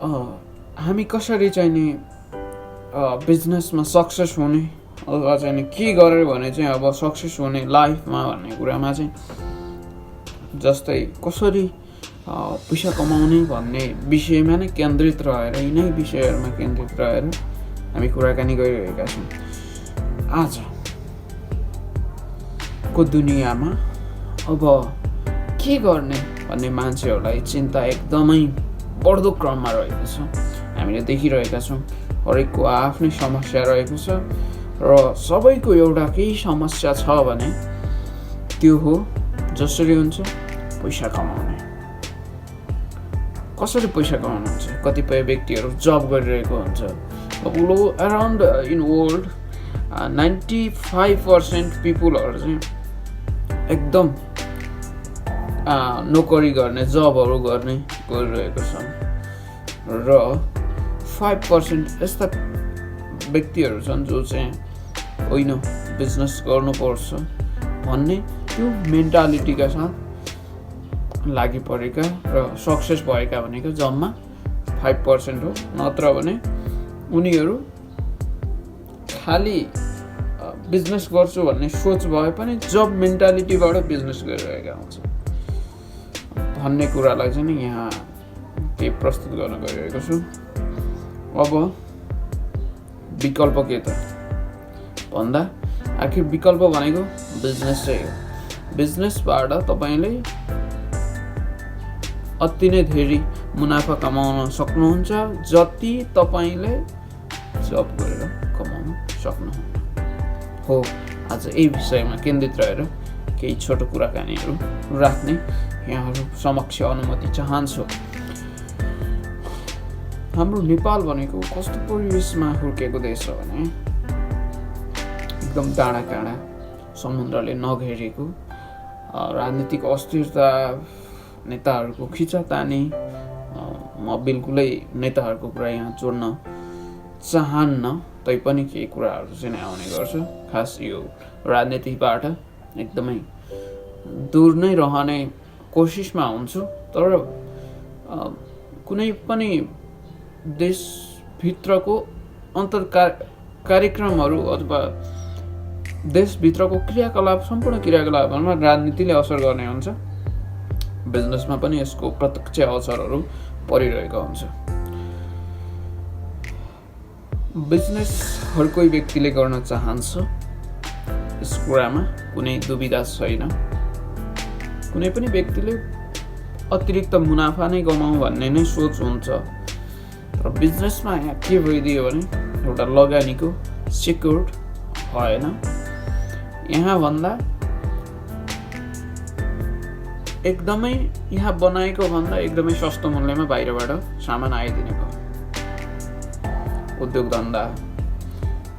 हामी कसरी चाहिँ नि बिजनेसमा सक्सेस हुने अथवा चाहिँ नि के गरेर भने चाहिँ अब सक्सेस हुने लाइफमा भन्ने कुरामा चाहिँ जस्तै कसरी पैसा कमाउने भन्ने विषयमा नै केन्द्रित रहेर यिनै विषयहरूमा केन्द्रित रहेर हामी कुराकानी गरिरहेका छौँ। आजको दुनियाँमा अब के गर्ने भन्ने मान्छेहरूलाई चिन्ता एकदमै बढ्दो क्रममा रहेको छ। हामीले देखिरहेका छौँ हरेकको आफ्नै समस्या रहेको छ र सबैको एउटा केही समस्या छ भने त्यो हो जसरी हुन्छ पैसा कमाउने। कसरी पैसा कमाउनु हुन्छ? कतिपय व्यक्तिहरू जब गरिरहेको हुन्छ। अराउन्ड इन वर्ल्ड 95% पिपुलहरू चाहिँ एकदम नोकरी गर्ने जबहरू गर्ने गरिरहेको छन् र 5% यस्ता व्यक्तिहरू छन् जो चाहिँ होइन बिजनेस गर्नुपर्छ भन्ने त्यो मेन्टालिटीका साथ लागि परेका र सक्सेस भएका भनेको जम्मा 5% हो। नत्र भने उनीहरू खालि बिजनेस गर्छु भन्ने सोच भए पनि जब मेन्टालिटीबाट बिजनेस गरिरहेका हुन्छ भन्ने कुरालाई चाहिँ नि यहाँ केही प्रस्तुत गर्न गइरहेको छु। अब विकल्प के त भन्दा आखिर विकल्प भनेको बिजनेस चाहिँ हो। बिजनेसबाट तपाईँले अति नै धेरै मुनाफा कमाउन सक्नुहुन्छ जति तपाईँले जब गरेर कमाउन सक्नुहुन्न हो। आज यही विषयमा केन्द्रित रहेर केही छोटो कुराकानीहरू राख्ने यहाँहरू समक्ष अनुमति चाहन्छु। हाम्रो नेपाल भनेको कस्तो परिवेशमा हुर्केको देश हो भने एकदम डाँडा काँडा समुद्रले नघेरेको, राजनीतिक अस्थिरता, नेताहरूको खिचातानी। म बिल्कुलै नेताहरूको कुरा यहाँ जोड्न चाहन्न, तैपनि केही कुराहरू चाहिँ आउने गर्छ। खास यो राजनीतिबाट एकदमै दूर नै रहने कोसिसमा हुन्छु। तर कुनै पनि देशभित्रको कार्यक्रमहरू अथवा देशभित्रको क्रियाकलाप, सम्पूर्ण क्रियाकलापहरूमा राजनीतिले असर गर्ने हुन्छ। बिजनेसमा पनि यसको प्रत्यक्ष असरहरू परिरहेको हुन्छ। बिजनेस हर कोही व्यक्तिले गर्न चाहन्छ, यस कुरामा कुनै दुविधा छैन। कुनै पनि व्यक्तिले अतिरिक्त मुनाफा नै कमाउँ भन्ने नै सोच हुन्छ। तर बिजनेसमा यहाँ के भइदियो भने एउटा लगानीको सेक्योर्ड भएन। यहाँ भन्दा एकदमै यहाँ बनाएको भन्दा एकदमै सस्तो मूल्यमा बाहिरबाट सामान आइदिने भयो। उद्योग धन्दा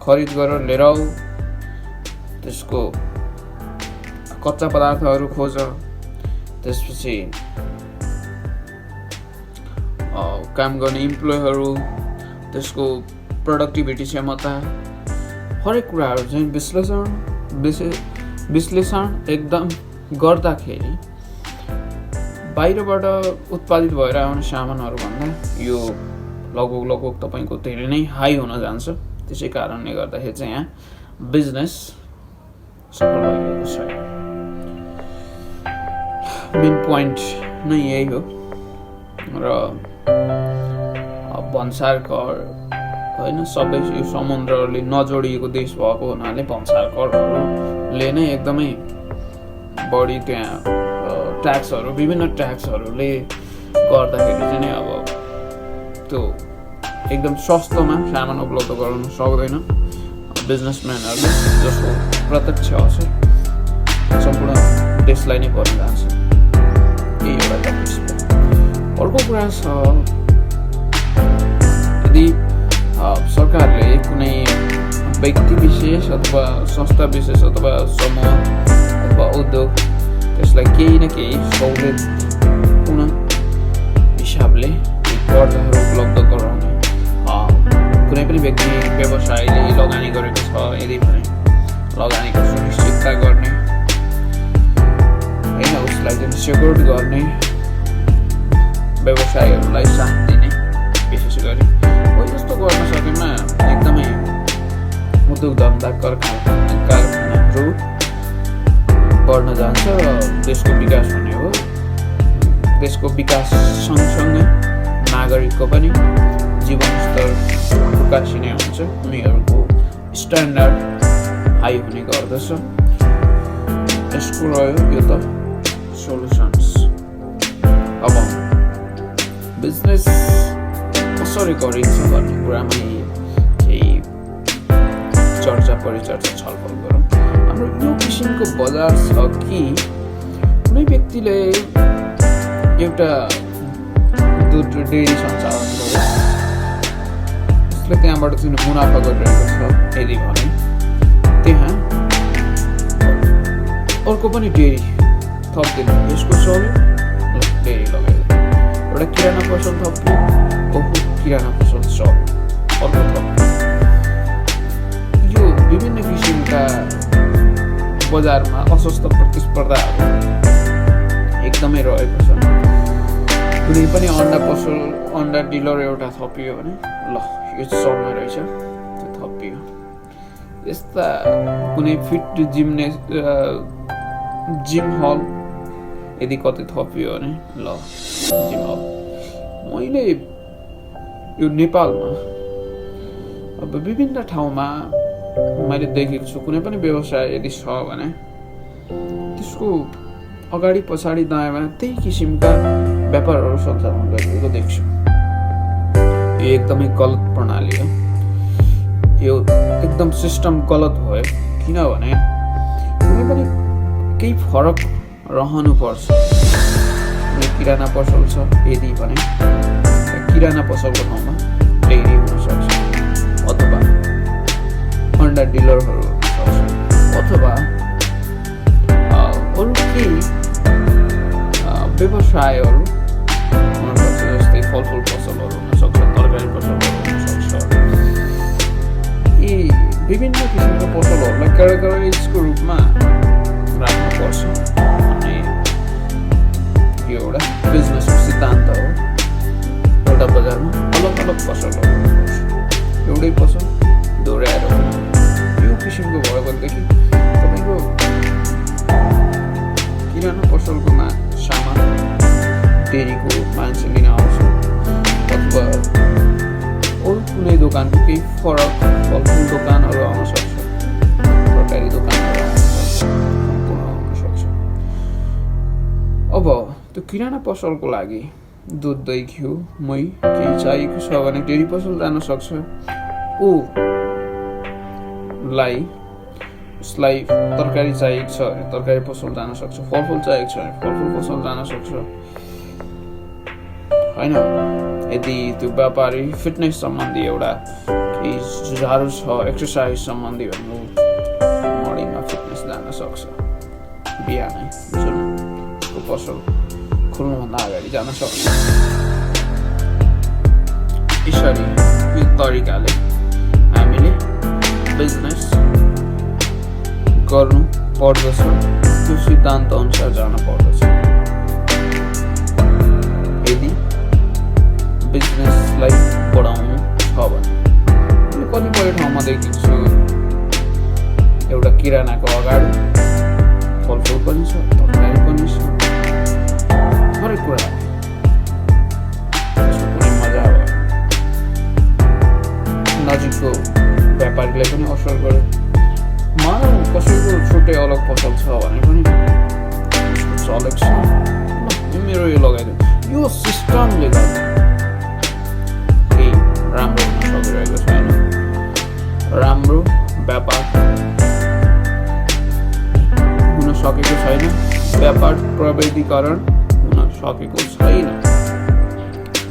खरिद गरेर लिएर आऊ, त्यसको कच्चा पदार्थहरू खोज, त्यसपछि काम गर्ने इम्प्लोयहरू, त्यसको प्रोडक्टिभिटी क्षमता, हरेक कुराहरू चाहिँ विश्लेषण एकदम गर्दाखेरि बाहिरबाट उत्पादित भएर आउने सामानहरूभन्दा यो लगभग तपाईँको धेरै नै हाई हुन जान्छ। त्यसै कारणले गर्दाखेरि चाहिँ यहाँ बिजनेस सफल भइरहेको छैन। मेन पोइन्ट नै यही हो। र भन्सार कर होइन, सबै यो समुद्रले नजोडिएको देश भएको हुनाले भन्सार करहरूले नै एकदमै बढी त्यहाँ ट्याक्सहरू, विभिन्न ट्याक्सहरूले गर्दाखेरि चाहिँ नि अब त्यो एकदम सस्तोमा सामान उपलब्ध गराउन सक्दैन बिजनेसम्यानहरूले, जसको प्रत्यक्ष असर सम्पूर्ण देशलाई नै पर्न जान्छ। यही एउटा टपिक। अर्को कुरा छ, यदि सरकारले कुनै व्यक्ति विशेष अथवा संस्था विशेष अथवा समूह अथवा उद्योग त्यसलाई केही न केही सहुलियतपूर्ण हिसाबले कर्जाहरू उपलब्ध गराउने, कुनै पनि व्यक्ति व्यवसायले लगानी गरेको छ यदि भने लगानीको सुनिश्चितता गर्ने होइन, उसलाई चाहिँ सेक्युर्ड गर्ने, व्यवसायहरूलाई साथ दिने उद्योग धन्दा कारखानाहरू बढ्न जान्छ र देशको विकास हुने हो। देशको विकास सँगसँगै नागरिकको पनि जीवनस्तर उकासिने हुन्छ, उनीहरूको स्ट्यान्डर्ड हाई हुने गर्दछ। यसको रह्यो यो त सोल्युसन्स। अब बिजनेस कसरी गरिन्छ भन्ने कुरामा केही चर्चा परिचर्चा छलफल गरौँ। हाम्रो यो किसिमको बजार छ कि कुनै व्यक्तिले एउटा दुध डेरी सञ्चालन गर्यो, उसले त्यहाँबाट जुन मुनाफा गरिरहेको छ, यदि भने त्यहाँ अर्को पनि डेरी थपिदिनु, यसको चल्यो, डेरी लगायो। एउटा किराना पसल थप्यो, किराना पसल चल्यो, अर्को थप्यो। यो विभिन्न किसिमका बजारमा असस्त प्रतिस्पर्धाहरू एकदमै रहेको छ। कुनै पनि अन्डा डिलर एउटा थपियो भने ल यो चल्ने रहेछ, त्यो थपियो। यस्ता कुनै फिट जिम हल यदि कतै थपियो भने ल जिम हल। मैले यो नेपालमा अब विभिन्न ठाउँमा मैले देखेको छु, कुनै पनि व्यवसाय यदि छ भने त्यसको अगाडि पछाडि दायाँमा त्यही किसिमका व्यापारहरू सञ्चालन गरिएको देख्छु। यो एकदमै गलत प्रणाली हो। यो एकदम सिस्टम गलत भयो, किनभने कुनै पनि केही फरक रहनुपर्छ। कुनै किराना पसल छ यदि भने किराना पसलको ठाउँमा डेरी हुनसक्छ, अथवा अन्डा डिलरहरू हुनसक्छ, अथवा अरू केही व्यवसायहरू हुनसक्छ, जस्तै फलफुल पसलहरू हुनसक्छ, तरकारी पसलहरू हुनसक्छ। यी विभिन्न किसिमको पसलहरूलाई क्याटेगोराइजको रूपमा राख्नुपर्छ भन्ने यो एउटा बिजनेसको सिद्धान्त हो। एउटा बजारमा अलग अलग पसलहरू हुनुपर्छ, एउटै पसल दोहोऱ्याएर यो किसिमको भयो भनेदेखि तपाईँको किराना पसलको सामान डेरीको मान्छे लिन आउँछ, अथवा अरू कुनै दोकानको केही फरक फलफुल दोकानहरू आउन सक्छ, तरकारी दोकानहरू आउन सक्छ। अब त्यो किराना पसलको लागि दुध, दही, घिउ, मही केही चाहिएको छ भने डेरी पसल जान सक्छ। उसलाई तरकारी चाहिएको छ भने तरकारी पसल जान सक्छ, फलफुल चाहिएको छ भने फलफुल पसल जान सक्छ, होइन। यदि त्यो व्यापारी फिटनेस सम्बन्धी एउटा केही जुझारु छ, एक्सर्साइज सम्बन्धी भने मर्निङमा फिटनेस जान सक्छ, बिहानै जुन उसको पसल खोल्नुभन्दा अगाडि जान सक्छ। यसरी यो तरिकाले हामीले बिजनेस गर्नु पर्दछ, त्यो सिद्धान्त अनुसार जान पर्दछ। यदि बिजनेसलाई बढाउनु छ भने कतिपय ठाउँमा देखिन्छु एउटा किरानाको अगाडि फलफुल पनि छ, तरकारी पनि छ, हरेक कुरा। त्यसको कुनै मजा भयो, नजिकको व्यापारीलाई पनि असर गर्यो। मानव कसैको छुट्टै अलग पसल छ भने पनि चलेको छ, मेरो यो लगाइदियो। यो सिस्टमले गर्दा केही राम्रो हुन सकिरहेको छैन। राम्रो व्यापार हुन सकेको छैन, व्यापार प्रविधिकरण हुन सकेको छैन।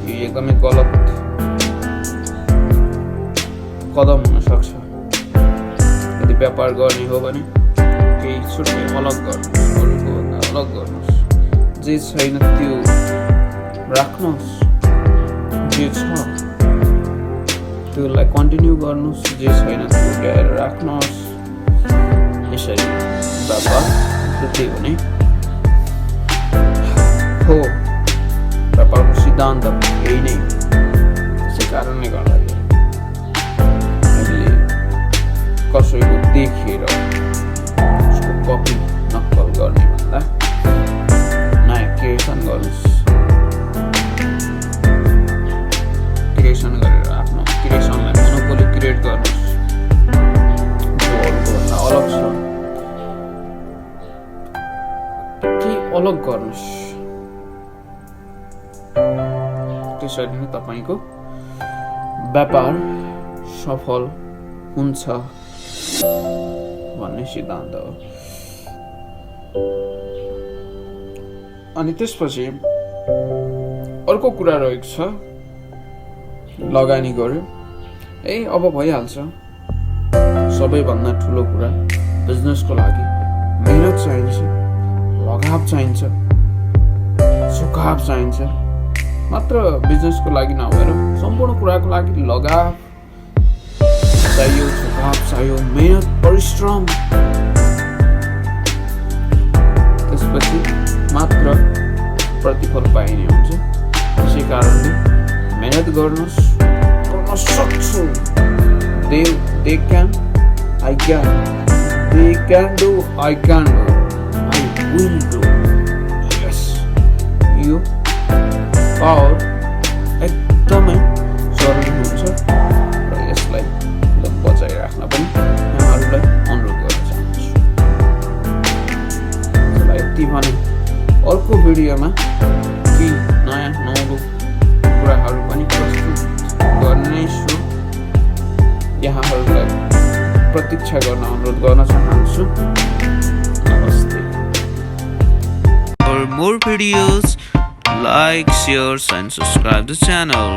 यो एकदमै गलत कदम हुन सक्छ। यदि व्यापार गर्ने हो भने केही छुट्टै अलग गर्नुहोस्, अरूको भन्दा अलग गर्नुहोस्। जे छैन त्यो राख्नुहोस्, जे छ त्यसलाई कन्टिन्यू गर्नुहोस्, जे छैन त्यो ल्याएर राख्नुहोस्। यसरी व्यापार वृद्धि हुने हो। व्यापारको सिद्धान्त यही नै त्यसै कारणले गर्दाखेरि हामीले कसैको देखेर उसको कपी नक्कल गर्ने भन्दा नयाँ क्रिएसन गर्नुहोस्। क्रिएसन गरेर आफ्नो क्रिएसनलाई मोनोपोली क्रिएट गर्नुहोस् जो अरूको भन्दा अलग छ। केही अलग गर्नुहोस्, त्यसरी नै तपाईको व्यापार सफल हुन्छ भन्ने सिद्धान्त हो। अनि त्यसपछि अर्को कुरा रहेको छ, लगानी गर्यो अब भइहाल्छ। सबैभन्दा ठुलो कुरा बिजनेसको लागि मेहनत चाहिन्छ, लगाव चाहिन्छ, झुकाव चाहिन्छ। मात्र बिजनेसको लागि नभएर सम्पूर्ण कुराको लागि लगाव चाहियो, झुकाव चाहियो, मेहनत, परिश्रम। त्यसपछि मात्र प्रतिफल पाइने हुन्छ। त्यसै कारणले मेहनत गर्नुहोस्, गर्न सक्छु। They can, I can. They can do, I can do. I will do. Yes. यो पावर एकदमै जरुरी हुन्छ र यसलाई एकदम बचाइराख्न पनि यहाँहरूलाई अनुरोध गर्न चाहन्छु। यति भने अर्को भिडियोमा केही नयाँ नौलो कुराहरू पनि प्रस्तुत गर्नेछु। यहाँहरूलाई प्रतीक्षा गर्न अनुरोध गर्न चाहन्छु। नमस्ते। For more videos, like, share and subscribe the channel.